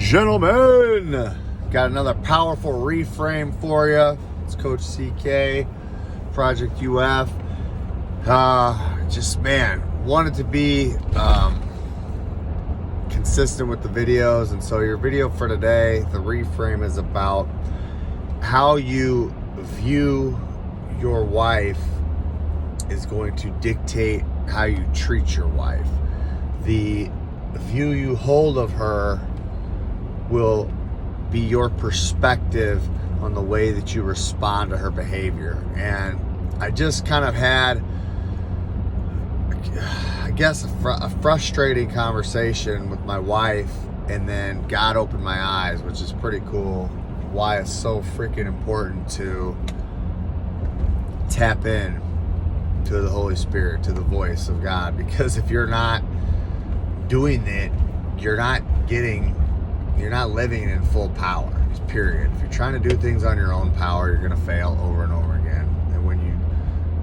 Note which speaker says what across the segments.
Speaker 1: Gentlemen, got another powerful reframe for you. It's Coach CK, Project UF. Wanted to be consistent with the videos, and so your video for today, the reframe, is about how you view your wife is going to dictate how you treat your wife. The view you hold of her will be your perspective on the way that you respond to her behavior. And I just kind of had, I guess, a frustrating conversation with my wife, and then God opened my eyes, which is pretty cool. Why it's so freaking important to tap in to the Holy Spirit, to the voice of God, because if you're not doing it, you're not living in full power, period. If you're trying to do things on your own power, you're going to fail over and over again. And when you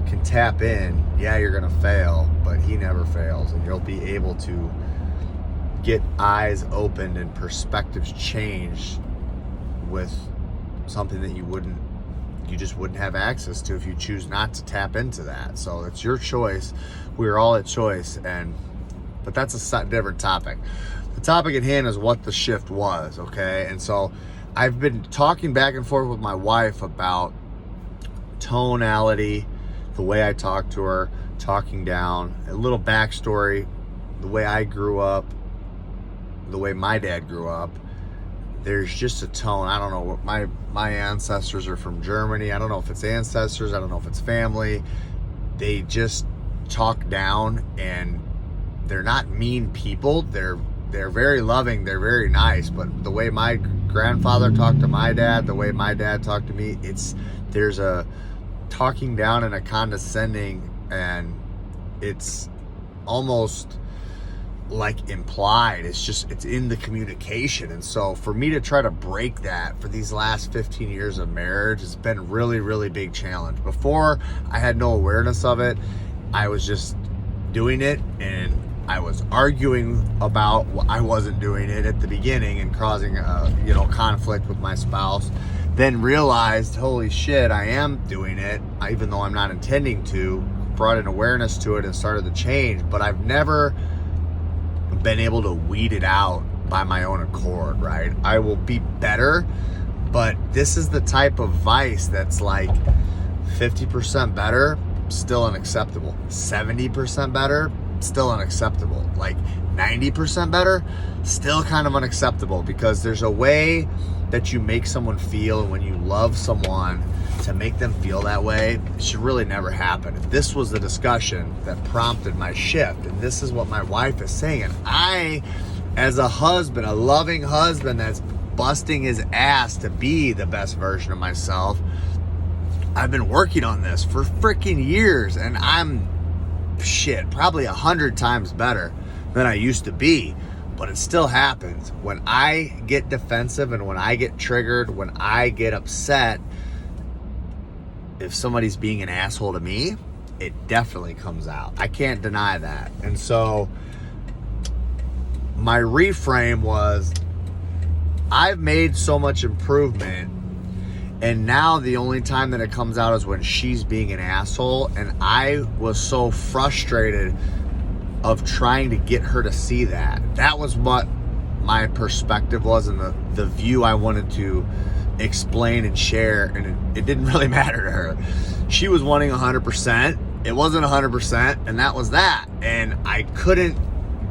Speaker 1: can tap in, yeah, you're going to fail, but He never fails, and you'll be able to get eyes opened and perspectives changed with something that you just wouldn't have access to if you choose not to tap into that. So it's your choice. We're all at choice, but that's a different topic. The topic at hand is what the shift was, okay? And so I've been talking back and forth with my wife about tonality, the way I talk to her, talking down, a little backstory, the way I grew up, the way my dad grew up. There's just a tone. I don't know what my ancestors are from Germany. I don't know if it's ancestors. I don't know if it's family. They just talk down, and they're not mean people. They're very loving. They're very nice. But the way my grandfather talked to my dad, the way my dad talked to me, there's a talking down and a condescending, and it's almost like implied. It's in the communication. And so for me to try to break that for these last 15 years of marriage, it's been a really, really big challenge. Before, I had no awareness of it. I was just doing it, and I was arguing about I wasn't doing it at the beginning and causing conflict with my spouse. Then realized, holy shit, I am doing it, even though I'm not intending to. Brought an awareness to it and started to change, but I've never been able to weed it out by my own accord, right? I will be better, but this is the type of vice that's like 50% better, still unacceptable. 70% better, still unacceptable. Like 90% better, still kind of unacceptable, because there's a way that you make someone feel, and when you love someone, to make them feel that way, it should really never happen. This was the discussion that prompted my shift, and this is what my wife is saying. And I, as a husband, a loving husband that's busting his ass to be the best version of myself, I've been working on this for freaking years, and I'm probably 100 times better than I used to be. But it still happens. When I get defensive and when I get triggered, when I get upset, if somebody's being an asshole to me, it definitely comes out. I can't deny that. And so my reframe was, I've made so much improvement, and now the only time that it comes out is when she's being an asshole. And I was so frustrated of trying to get her to see that. That was what my perspective was, and the view I wanted to explain and share, and it didn't really matter to her. She was wanting 100%. It wasn't 100%, and that was that. And I couldn't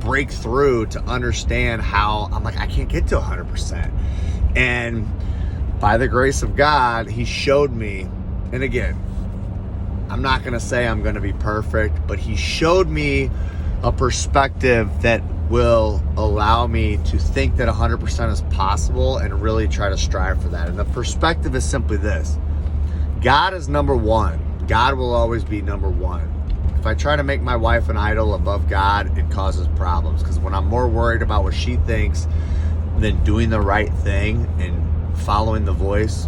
Speaker 1: break through to understand how, I'm like, I can't get to 100%. And by the grace of God, He showed me, and again, I'm not going to say I'm going to be perfect, but He showed me a perspective that will allow me to think that 100% is possible and really try to strive for that. And the perspective is simply this: God is number one. God will always be number one. If I try to make my wife an idol above God, it causes problems, because when I'm more worried about what she thinks than doing the right thing and following the voice,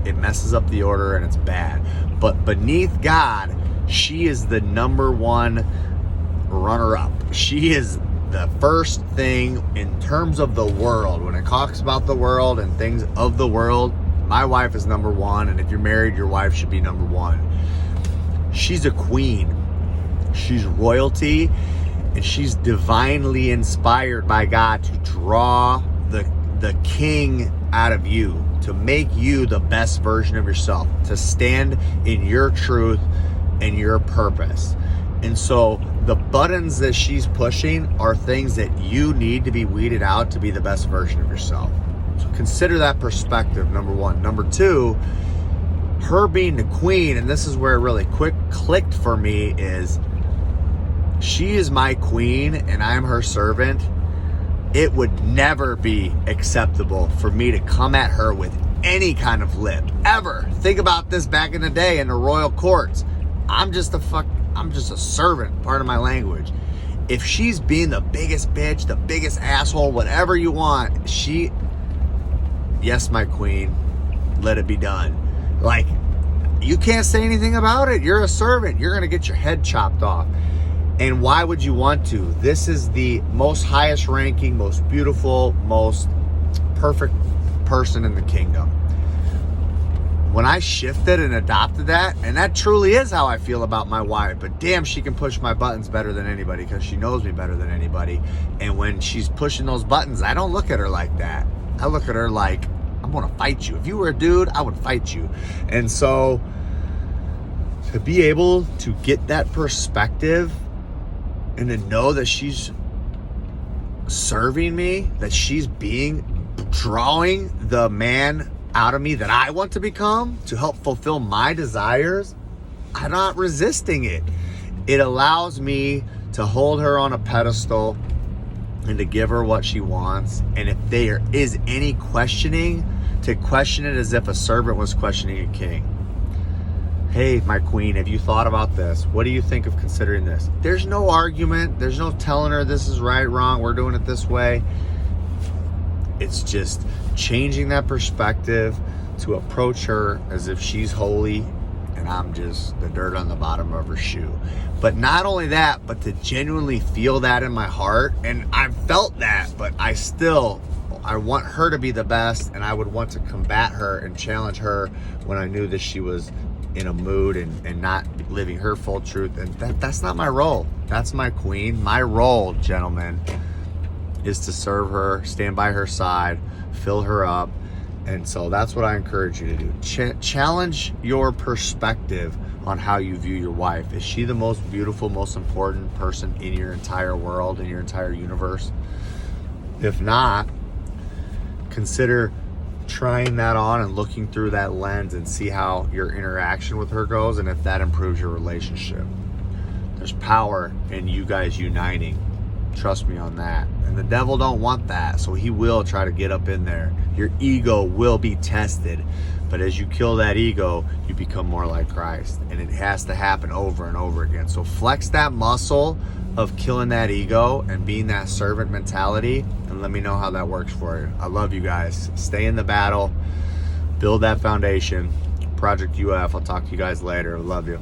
Speaker 1: it messes up the order and it's bad. But beneath God, she is the number one runner-up. She is the first thing in terms of the world, when it talks about the world and things of the world, my wife is number one. And if you're married, your wife should be number one. She's a queen. She's royalty, and she's divinely inspired by God to draw the king out of you, to make you the best version of yourself, to stand in your truth and your purpose. And so the buttons that she's pushing are things that you need to be weeded out to be the best version of yourself. So consider that perspective, number one. Number two, her being the queen, and this is where it really clicked for me, is she is my queen and I'm her servant. It would never be acceptable for me to come at her with any kind of lip, ever. Think about this back in the day in the royal courts. I'm just a servant, pardon my language. If she's being the biggest bitch, the biggest asshole, whatever you want, yes, my queen, let it be done. Like, you can't say anything about it. You're a servant. You're going to get your head chopped off. And why would you want to? This is the most highest ranking, most beautiful, most perfect person in the kingdom. When I shifted and adopted that, and that truly is how I feel about my wife, but damn, she can push my buttons better than anybody because she knows me better than anybody. And when she's pushing those buttons, I don't look at her like that. I look at her like, I'm going to fight you. If you were a dude, I would fight you. And so to be able to get that perspective and to know that she's serving me, that she's drawing the man out of me that I want to become to help fulfill my desires, I'm not resisting it. It allows me to hold her on a pedestal and to give her what she wants. And if there is any questioning, to question it as if a servant was questioning a king. Hey, my queen, have you thought about this? What do you think of considering this? There's no argument. There's no telling her this is right, wrong, we're doing it this way. It's just changing that perspective to approach her as if she's holy and I'm just the dirt on the bottom of her shoe. But not only that, but to genuinely feel that in my heart. And I've felt that, but I want her to be the best, and I would want to combat her and challenge her when I knew that she was in a mood and not living her full truth. And that's not my role. That's my queen. My role, gentlemen, is to serve her, stand by her side, fill her up. And so that's what I encourage you to do. Challenge your perspective on how you view your wife. Is she the most beautiful, most important person in your entire world, in your entire universe? If not, consider trying that on and looking through that lens and see how your interaction with her goes and if that improves your relationship. There's power in you guys uniting. Trust me on that. And the devil don't want that, so he will try to get up in there. Your ego will be tested, but as you kill that ego, you become more like Christ, and it has to happen over and over again. So flex that muscle of killing that ego and being that servant mentality, and let me know how that works for you. I love you guys. Stay in the battle. Build that foundation. Project UF. I'll talk to you guys later. Love you.